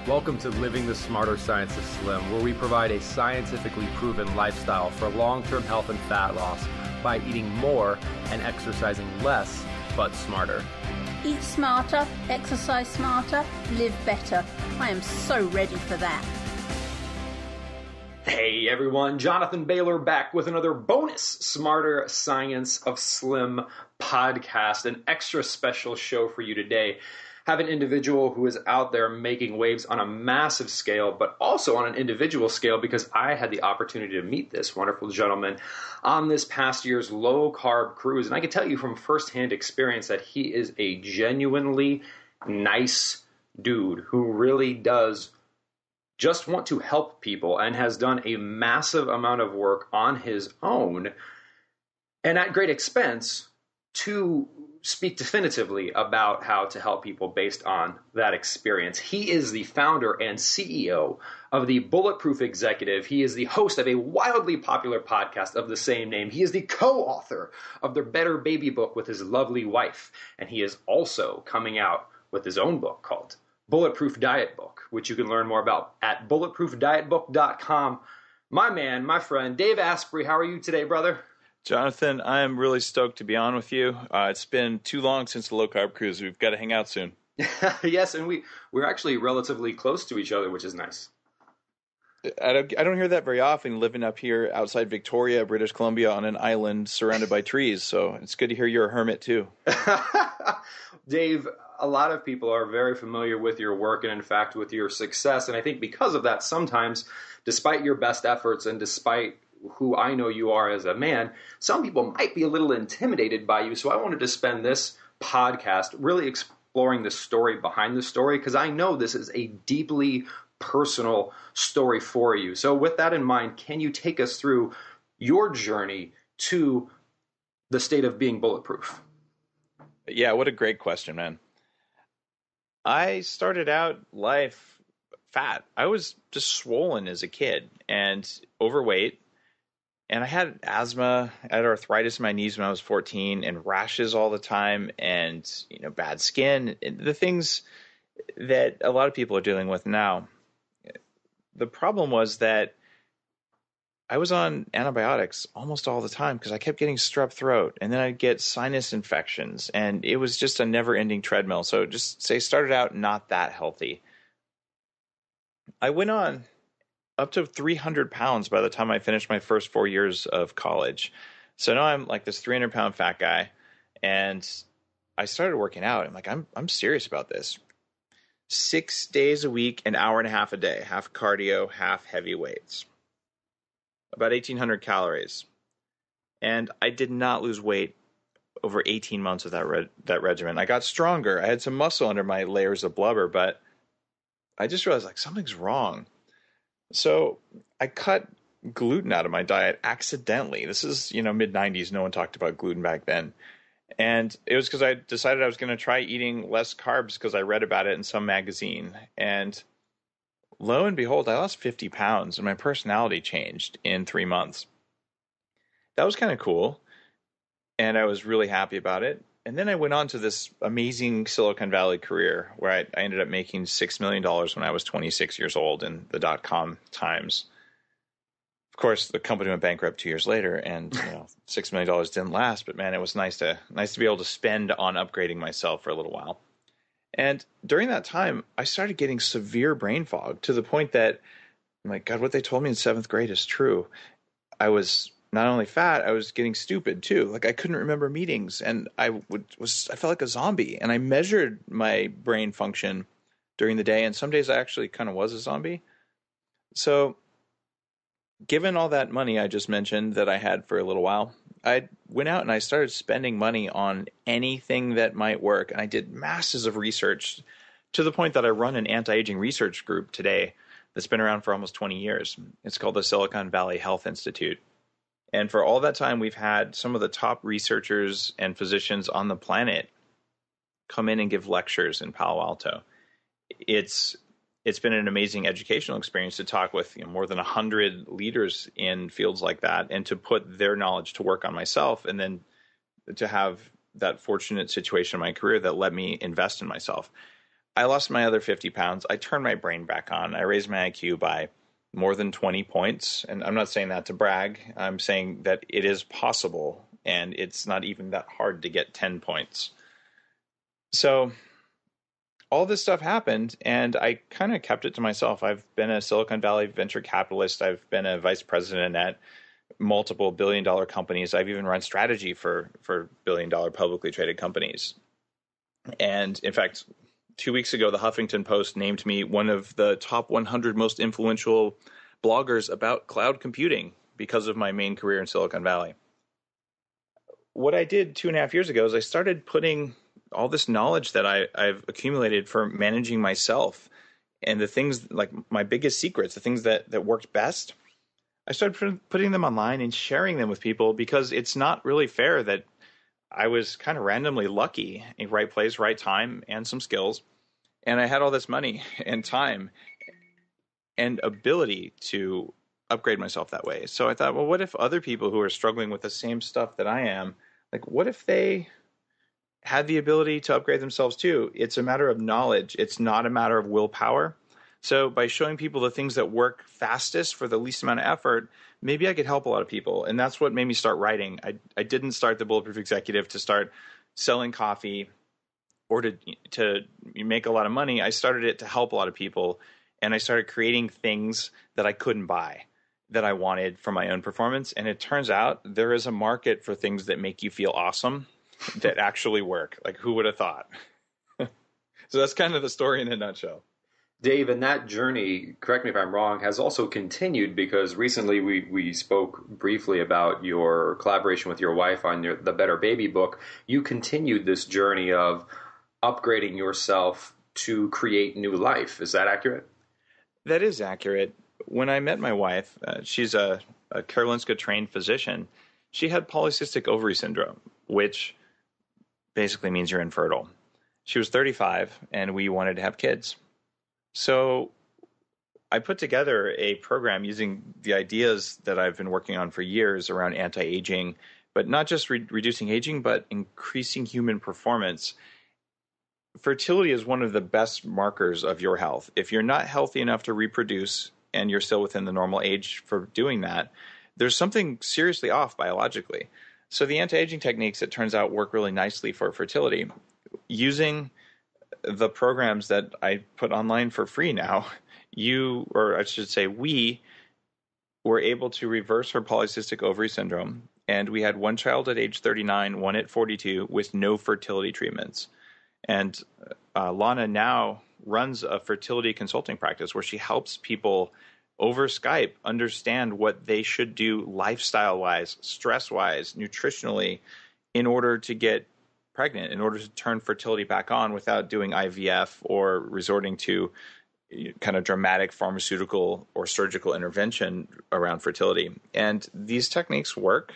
Welcome to Living the Smarter Science of Slim, where we provide a scientifically proven lifestyle for long-term health and fat loss by eating more and exercising less, but smarter. Eat smarter, exercise smarter, live better. I am so ready for that. Hey everyone, Jonathan Bailor back with another bonus Smarter Science of Slim podcast, an extra special show for you today. Have an individual who is out there making waves on a massive scale, but also on an individual scale, because I had the opportunity to meet this wonderful gentleman on this past year's low-carb cruise. And I can tell you from firsthand experience that he is a genuinely nice dude who really does just want to help people and has done a massive amount of work on his own and at great expense to speak definitively about how to help people based on that experience. He is the founder and CEO of the Bulletproof Executive. He is the host of a wildly popular podcast of the same name. He is the co-author of the Better Baby book with his lovely wife. And he is also coming out with his own book called Bulletproof Diet Book, which you can learn more about at bulletproofdietbook.com. My man, my friend, Dave Asprey, how are you today, brother? Jonathan, I am really stoked to be on with you. It's been too long since the low-carb cruise. We've got to hang out soon. Yes, and we're actually relatively close to each other, which is nice. I don't hear that very often, living up here outside Victoria, British Columbia, on an island surrounded by trees. So it's good to hear you're a hermit, too. Dave, a lot of people are very familiar with your work and, in fact, with your success. And I think because of that, sometimes, despite your best efforts and despite who I know you are as a man, some people might be a little intimidated by you. So I wanted to spend this podcast really exploring the story behind the story, because I know this is a deeply personal story for you. So with that in mind, can you take us through your journey to the state of being bulletproof? Yeah, what a great question, man. I started out life fat. I was just swollen as a kid and overweight. And I had asthma, I had arthritis in my knees when I was 14, and rashes all the time, and bad skin, the things that a lot of people are dealing with now. The problem was that I was on antibiotics almost all the time because I kept getting strep throat, and then I'd get sinus infections, and it was just a never-ending treadmill. So just say started out not that healthy. I went on up to 300 pounds by the time I finished my first 4 years of college. So now I'm like this 300-pound fat guy, and I started working out. I'm like, I'm serious about this. 6 days a week, an hour and a half a day, half cardio, half heavy weights, about 1,800 calories. And I did not lose weight over 18 months of that regimen. I got stronger. I had some muscle under my layers of blubber, but I just realized like something's wrong. So I cut gluten out of my diet accidentally. This is, mid-90s. No one talked about gluten back then. And it was because I decided I was going to try eating less carbs because I read about it in some magazine. And lo and behold, I lost 50 pounds and my personality changed in 3 months. That was kind of cool. And I was really happy about it. And then I went on to this amazing Silicon Valley career where I ended up making $6 million when I was 26 years old in the dot-com times. Of course, the company went bankrupt 2 years later, and $6 million didn't last. But man, it was nice to be able to spend on upgrading myself for a little while. And during that time, I started getting severe brain fog to the point that I'm like, God, what they told me in 7th grade is true. I was not only fat, I was getting stupid too. Like I couldn't remember meetings, and I felt like a zombie. And I measured my brain function during the day, and some days I actually kind of was a zombie. So given all that money I just mentioned that I had for a little while, I went out and I started spending money on anything that might work. And I did masses of research to the point that I run an anti-aging research group today that's been around for almost 20 years. It's called the Silicon Valley Health Institute. And for all that time, we've had some of the top researchers and physicians on the planet come in and give lectures in Palo Alto. It's been an amazing educational experience to talk with more than 100 leaders in fields like that, and to put their knowledge to work on myself, and then to have that fortunate situation in my career that let me invest in myself. I lost my other 50 pounds. I turned my brain back on. I raised my IQ by more than 20 points. And I'm not saying that to brag. I'm saying that it is possible, and it's not even that hard to get 10 points. So all this stuff happened, and I kind of kept it to myself. I've been a Silicon Valley venture capitalist. I've been a vice president at multiple billion-dollar companies. I've even run strategy for billion-dollar publicly traded companies. And in fact, 2 weeks ago, the Huffington Post named me one of the top 100 most influential bloggers about cloud computing because of my main career in Silicon Valley. What I did 2.5 years ago is I started putting all this knowledge that I've accumulated for managing myself and the things, like my biggest secrets, the things that worked best. I started putting them online and sharing them with people, because it's not really fair that I was kind of randomly lucky in right place, right time, and some skills. And I had all this money and time and ability to upgrade myself that way. So I thought, well, what if other people who are struggling with the same stuff that I am, like, what if they had the ability to upgrade themselves too? It's a matter of knowledge. It's not a matter of willpower. So by showing people the things that work fastest for the least amount of effort, maybe I could help a lot of people. And that's what made me start writing. I didn't start the Bulletproof Executive to start selling coffee or to make a lot of money. I started it to help a lot of people. And I started creating things that I couldn't buy, that I wanted for my own performance. And it turns out there is a market for things that make you feel awesome that actually work. Like, who would have thought? So that's kind of the story in a nutshell. Dave, and that journey, correct me if I'm wrong, has also continued, because recently we spoke briefly about your collaboration with your wife on the Better Baby book. You continued this journey of upgrading yourself to create new life. Is that accurate? That is accurate. When I met my wife, she's a Karolinska-trained physician. She had polycystic ovary syndrome, which basically means you're infertile. She was 35, and we wanted to have kids. So I put together a program using the ideas that I've been working on for years around anti-aging, but not just reducing aging, but increasing human performance. Fertility is one of the best markers of your health. If you're not healthy enough to reproduce and you're still within the normal age for doing that, there's something seriously off biologically. So the anti-aging techniques, it turns out, work really nicely for fertility. Using the programs that I put online for free now, we were able to reverse her polycystic ovary syndrome. And we had one child at age 39, one at 42, with no fertility treatments. And Lana now runs a fertility consulting practice where she helps people over Skype understand what they should do lifestyle-wise, stress-wise, nutritionally, in order to get pregnant, in order to turn fertility back on without doing IVF or resorting to kind of dramatic pharmaceutical or surgical intervention around fertility. And these techniques work.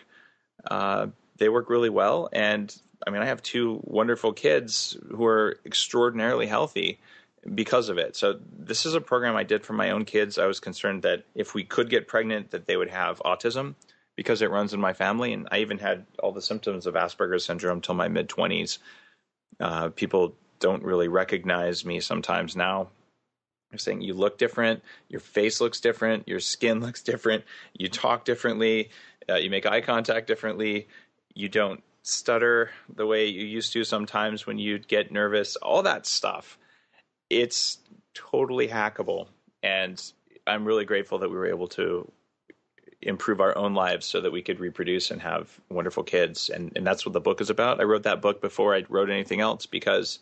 They work really well. And I mean, I have 2 wonderful kids who are extraordinarily healthy because of it. So this is a program I did for my own kids. I was concerned that if we could get pregnant, that they would have autism, because it runs in my family. And I even had all the symptoms of Asperger's syndrome till my mid-20s. People don't really recognize me sometimes now. They're saying, you look different, your face looks different, your skin looks different, you talk differently, you make eye contact differently, you don't stutter the way you used to sometimes when you'd get nervous, all that stuff. It's totally hackable. And I'm really grateful that we were able to improve our own lives so that we could reproduce and have wonderful kids. And that's what the book is about. I wrote that book before I wrote anything else, because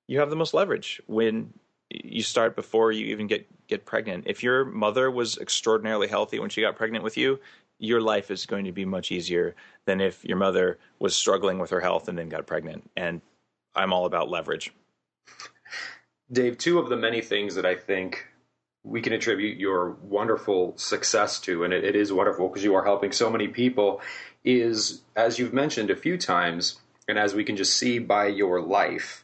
you have the most leverage when you start before you even get pregnant. If your mother was extraordinarily healthy when she got pregnant with you, your life is going to be much easier than if your mother was struggling with her health and then got pregnant. And I'm all about leverage. Dave, 2 of the many things that I think we can attribute your wonderful success to, and it is wonderful because you are helping so many people, is, as you've mentioned a few times, and as we can just see by your life,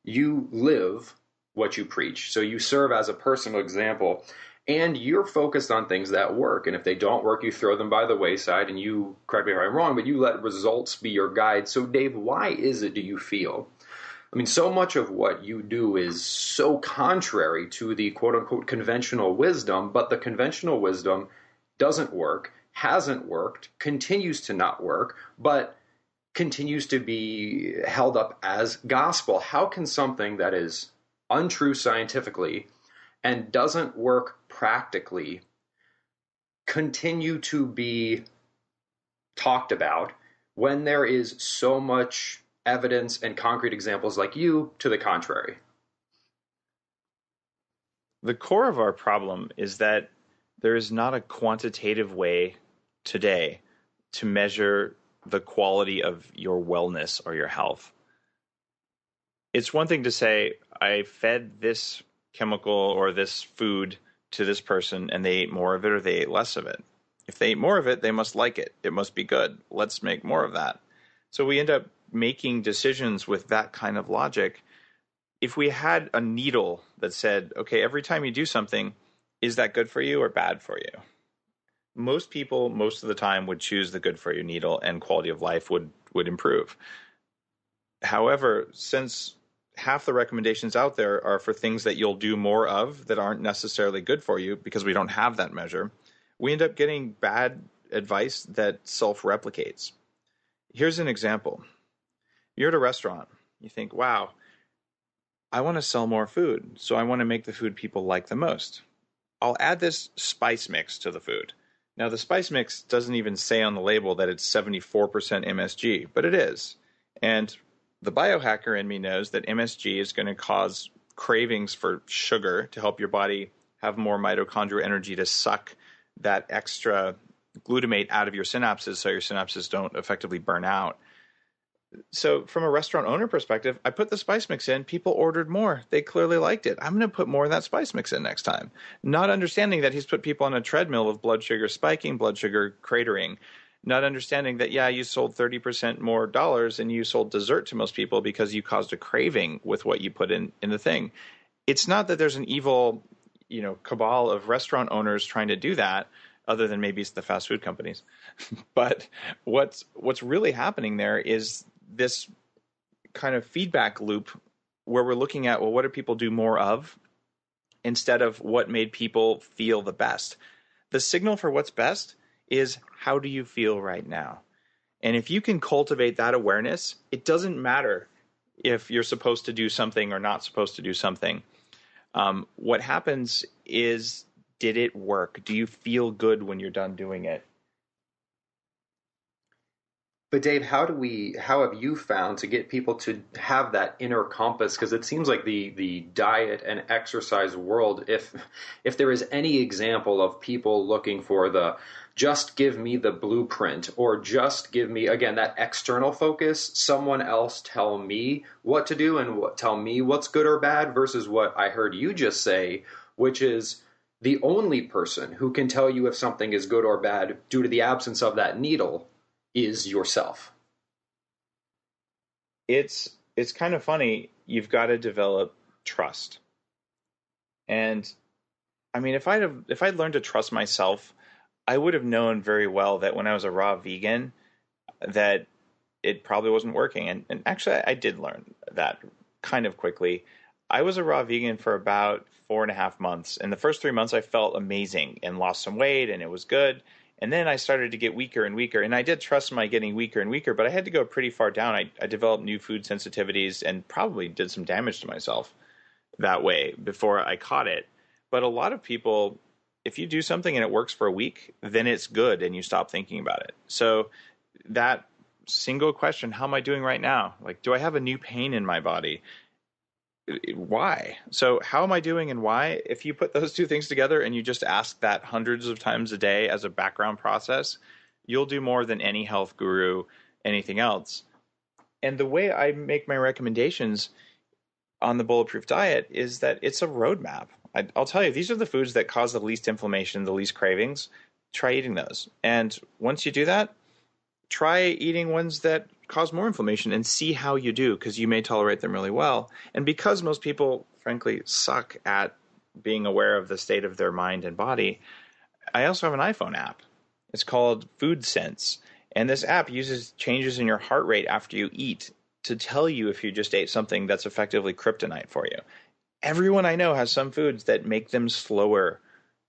you live what you preach. So you serve as a personal example, and you're focused on things that work. And if they don't work, you throw them by the wayside, and correct me if I'm wrong, but you let results be your guide. So Dave, why is it, do you feel, I mean, so much of what you do is so contrary to the quote unquote conventional wisdom, but the conventional wisdom doesn't work, hasn't worked, continues to not work, but continues to be held up as gospel. How can something that is untrue scientifically and doesn't work practically continue to be talked about when there is so much evidence and concrete examples like you to the contrary? The core of our problem is that there is not a quantitative way today to measure the quality of your wellness or your health. It's one thing to say, I fed this chemical or this food to this person and they ate more of it or they ate less of it. If they ate more of it, they must like it. It must be good. Let's make more of that. So we end up making decisions with that kind of logic. If we had a needle that said, okay, every time you do something, is that good for you or bad for you? Most people, most of the time, would choose the good for you needle and quality of life would improve. However, since half the recommendations out there are for things that you'll do more of that aren't necessarily good for you because we don't have that measure, we end up getting bad advice that self-replicates. Here's an example. You're at a restaurant. You think, wow, I want to sell more food, so I want to make the food people like the most. I'll add this spice mix to the food. Now, the spice mix doesn't even say on the label that it's 74% MSG, but it is. And the biohacker in me knows that MSG is going to cause cravings for sugar to help your body have more mitochondrial energy to suck that extra glutamate out of your synapses so your synapses don't effectively burn out. So from a restaurant owner perspective, I put the spice mix in, people ordered more. They clearly liked it. I'm going to put more of that spice mix in next time. Not understanding that he's put people on a treadmill of blood sugar spiking, blood sugar cratering. Not understanding that, yeah, you sold 30% more dollars and you sold dessert to most people because you caused a craving with what you put in the thing. It's not that there's an evil, cabal of restaurant owners trying to do that, other than maybe it's the fast food companies. But what's really happening there is this kind of feedback loop where we're looking at, well, what do people do more of instead of what made people feel the best? The signal for what's best is, how do you feel right now? And if you can cultivate that awareness, it doesn't matter if you're supposed to do something or not supposed to do something. What happens is, did it work? Do you feel good when you're done doing it? But Dave, how have you found to get people to have that inner compass? Because it seems like the diet and exercise world, if there is any example of people looking for the just give me the blueprint or just give me, again, that external focus, someone else tell me what to do and tell me what's good or bad, versus what I heard you just say, which is the only person who can tell you if something is good or bad due to the absence of that needle is yourself. It's kind of funny. You've got to develop trust. And I mean, if I'd learned to trust myself, I would have known very well that when I was a raw vegan, that it probably wasn't working. And actually, I did learn that kind of quickly. I was a raw vegan for about 4.5 months. And the first 3 months, I felt amazing and lost some weight and it was good. And then I started to get weaker and weaker. And I did trust my getting weaker and weaker, but I had to go pretty far down. I developed new food sensitivities and probably did some damage to myself that way before I caught it. But a lot of people, if you do something and it works for a week, then it's good and you stop thinking about it. So that single question, how am I doing right now? Like, do I have a new pain in my body? Why? So how am I doing and why? If you put those two things together and you just ask that hundreds of times a day as a background process, you'll do more than any health guru, anything else. And the way I make my recommendations on the Bulletproof diet is that it's a roadmap. I'll tell you, these are the foods that cause the least inflammation, the least cravings. Try eating those. And once you do that, try eating ones that cause more inflammation and see how you do, because you may tolerate them really well. And because most people, frankly, suck at being aware of the state of their mind and body, I also have an iPhone app. It's called Food Sense. And this app uses changes in your heart rate after you eat to tell you if you just ate something that's effectively kryptonite for you. Everyone I know has some foods that make them slower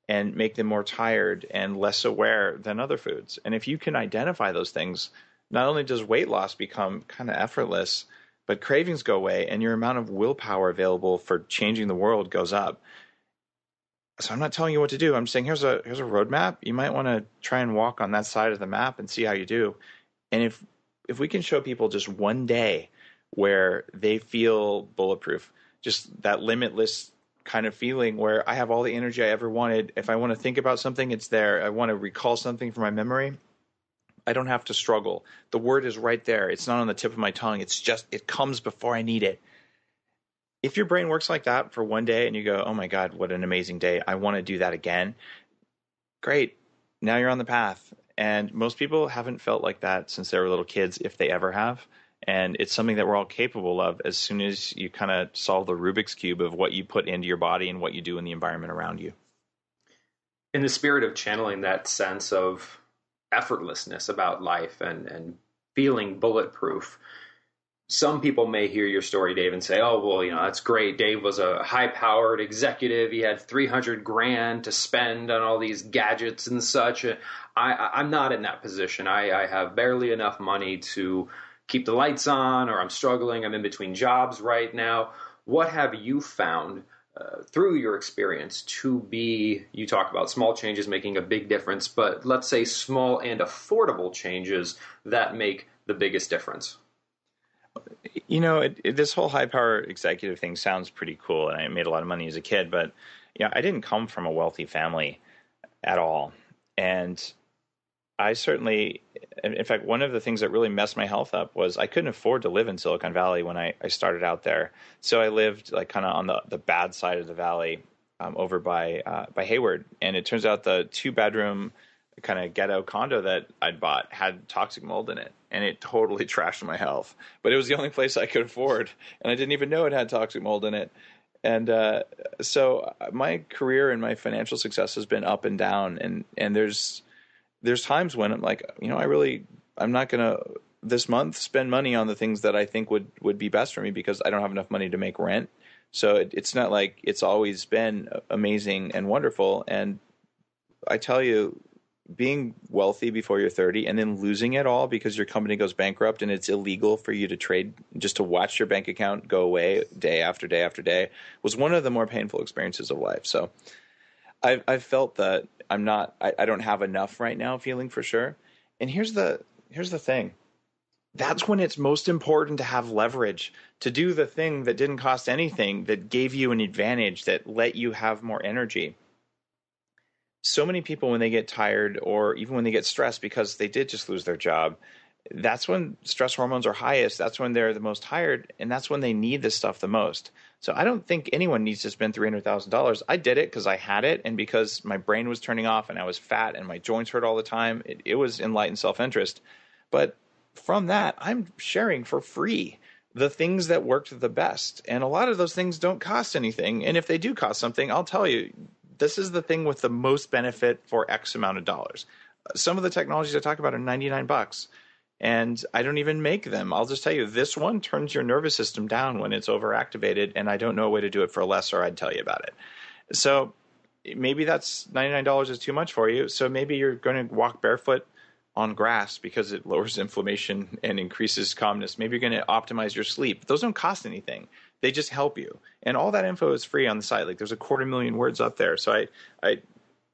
and make them more tired and less aware than other foods. And if you can identify those things, not only does weight loss become kind of effortless, but cravings go away and your amount of willpower available for changing the world goes up. So I'm not telling you what to do. I'm saying here's a roadmap. You might want to try and walk on that side of the map and see how you do. And if we can show people just one day where they feel bulletproof, just that limitless kind of feeling where I have all the energy I ever wanted. If I want to think about something, it's there. I want to recall something from my memory. I don't have to struggle. The word is right there. It's not on the tip of my tongue. It's just, it comes before I need it. If your brain works like that for one day and you go, oh my God, what an amazing day. I want to do that again. Great. Now you're on the path. And most people haven't felt like that since they were little kids, if they ever have. And it's something that we're all capable of as soon as you kind of solve the Rubik's Cube of what you put into your body and what you do in the environment around you. In the spirit of channeling that sense of effortlessness about life and feeling bulletproof, some people may hear your story, Dave, and say, oh, well, that's great. Dave was a high-powered executive. He had 300 grand to spend on all these gadgets and such. I'm not in that position. I have barely enough money to keep the lights on, or I'm struggling. I'm in between jobs right now. What have you found through your experience to be, you talk about small changes making a big difference, but let's say small and affordable changes that make the biggest difference? This whole high power executive thing sounds pretty cool, and I made a lot of money as a kid, but I didn't come from a wealthy family at all. And I certainly, in fact, one of the things that really messed my health up was I couldn't afford to live in Silicon Valley when I started out there. So I lived like kind of on the bad side of the valley, over by Hayward. And it turns out the 2-bedroom kind of ghetto condo that I'd bought had toxic mold in it, and it totally trashed my health. But it was the only place I could afford, and I didn't even know it had toxic mold in it. And so my career and my financial success has been up and down, and there's times when I'm like, I'm not going to this month spend money on the things that I think would be best for me because I don't have enough money to make rent. So it's not like it's always been amazing and wonderful. And I tell you, being wealthy before you're 30 and then losing it all because your company goes bankrupt and it's illegal for you to trade, just to watch your bank account go away day after day after day, was one of the more painful experiences of life. So I've felt that I don't have enough right now, feeling for sure. And here's the thing. That's when it's most important to have leverage, to do the thing that didn't cost anything, that gave you an advantage, that let you have more energy. So many people, when they get tired or even when they get stressed because they did just lose their job, that's when stress hormones are highest. That's when they're the most tired, and that's when they need this stuff the most. So I don't think anyone needs to spend $300,000. I did it because I had it and because my brain was turning off and I was fat and my joints hurt all the time. It was enlightened self-interest. But from that, I'm sharing for free the things that worked the best. And a lot of those things don't cost anything. And if they do cost something, I'll tell you, this is the thing with the most benefit for X amount of dollars. Some of the technologies I talk about are $99, and I don't even make them. I'll just tell you, this one turns your nervous system down when it's overactivated, and I don't know a way to do it for less, or I'd tell you about it. So maybe that's $99 is too much for you. So maybe you're going to walk barefoot on grass because it lowers inflammation and increases calmness. Maybe you're going to optimize your sleep. Those don't cost anything. They just help you. And all that info is free on the site. Like, there's 250,000 words up there. So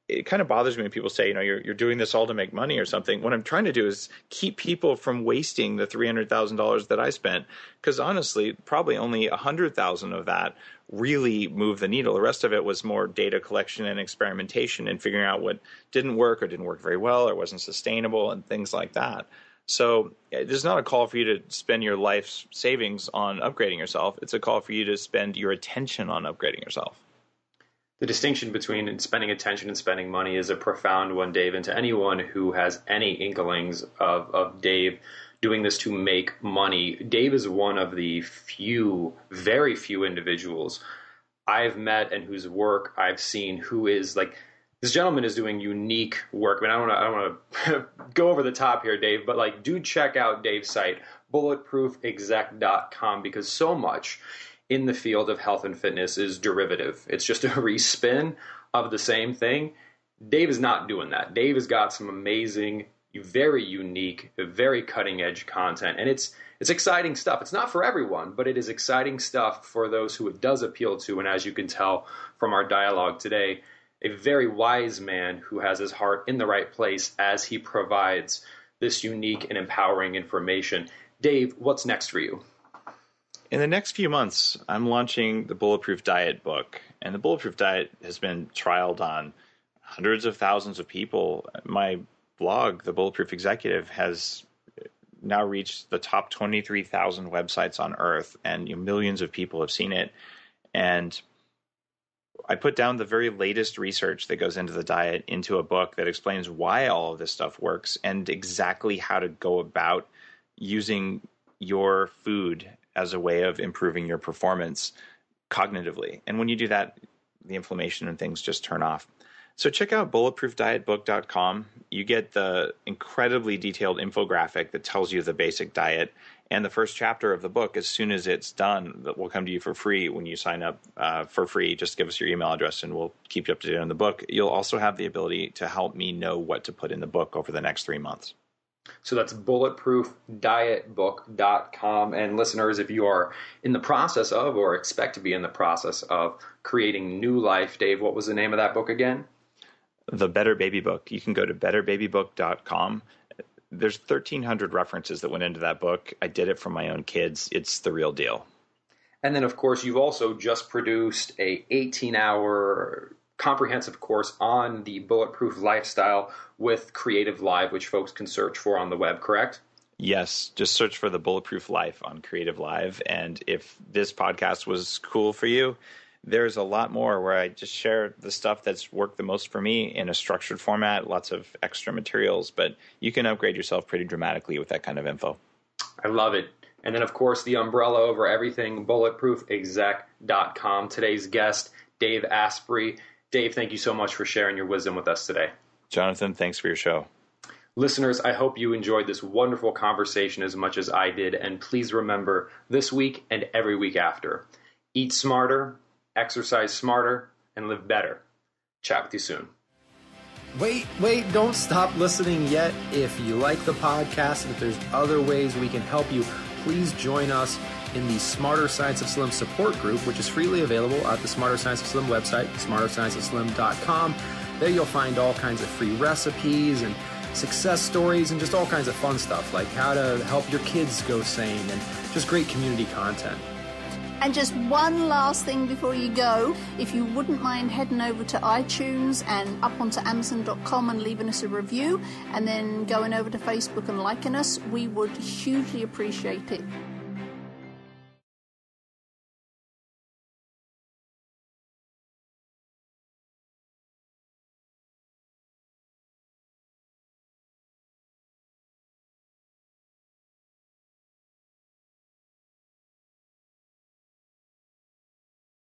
it kind of bothers me when people say, you're doing this all to make money or something. What I'm trying to do is keep people from wasting the $300,000 that I spent. Because honestly, probably only 100,000 of that really moved the needle. The rest of it was more data collection and experimentation and figuring out what didn't work or didn't work very well or wasn't sustainable and things like that. So there's not a call for you to spend your life's savings on upgrading yourself. It's a call for you to spend your attention on upgrading yourself. The distinction between spending attention and spending money is a profound one, Dave. And to anyone who has any inklings of Dave doing this to make money, Dave is one of the very few individuals I've met and whose work I've seen who is like This gentleman is doing unique work. I mean, I don't want to go over the top here, Dave, but like, do check out Dave's site, bulletproofexec.com, because so much in the field of health and fitness is derivative. It's just a respin of the same thing. Dave is not doing that. Dave has got some amazing, very unique, very cutting edge content, and it's exciting stuff. It's not for everyone, but it is exciting stuff for those who it does appeal to. And as you can tell from our dialogue today, a very wise man who has his heart in the right place as he provides this unique and empowering information. Dave, what's next for you? In the next few months, I'm launching the Bulletproof Diet book. And the Bulletproof Diet has been trialed on hundreds of thousands of people. My blog, The Bulletproof Executive, has now reached the top 23,000 websites on Earth, and millions of people have seen it. And I put down the very latest research that goes into the diet into a book that explains why all of this stuff works and exactly how to go about using your food as a way of improving your performance cognitively. And when you do that, the inflammation and things just turn off. So check out bulletproofdietbook.com. You get the incredibly detailed infographic that tells you the basic diet. And the first chapter of the book, as soon as it's done, that will come to you for free when you sign up for free. Just give us your email address and we'll keep you up to date on the book. You'll also have the ability to help me know what to put in the book over the next 3 months. So that's bulletproofdietbook.com. And listeners, if you are in the process of or expect to be in the process of creating new life, Dave, what was the name of that book again? The Better Baby Book. You can go to betterbabybook.com. There's 1,300 references that went into that book. I did it for my own kids. It's the real deal. And then, of course, you've also just produced a 18-hour comprehensive course on the Bulletproof lifestyle with Creative Live, which folks can search for on the web, correct? Yes, just search for the Bulletproof Life on Creative Live. And if this podcast was cool for you, there's a lot more where I just share the stuff that's worked the most for me in a structured format, lots of extra materials, but you can upgrade yourself pretty dramatically with that kind of info. I love it. And then, of course, the umbrella over everything, bulletproofexec.com. Today's guest, Dave Asprey. Dave, thank you so much for sharing your wisdom with us today. Jonathan, thanks for your show. Listeners, I hope you enjoyed this wonderful conversation as much as I did. And please remember, this week and every week after, eat smarter, exercise smarter, and live better. Chat with you soon. Wait, don't stop listening yet. If you like the podcast and if there's other ways we can help you, please join us in the Smarter Science of Slim support group, which is freely available at the Smarter Science of Slim website, smarterscienceofslim.com. There you'll find all kinds of free recipes and success stories and just all kinds of fun stuff, like how to help your kids go sane and just great community content. And just one last thing before you go, if you wouldn't mind heading over to iTunes and up onto Amazon.com and leaving us a review, and then going over to Facebook and liking us, we would hugely appreciate it.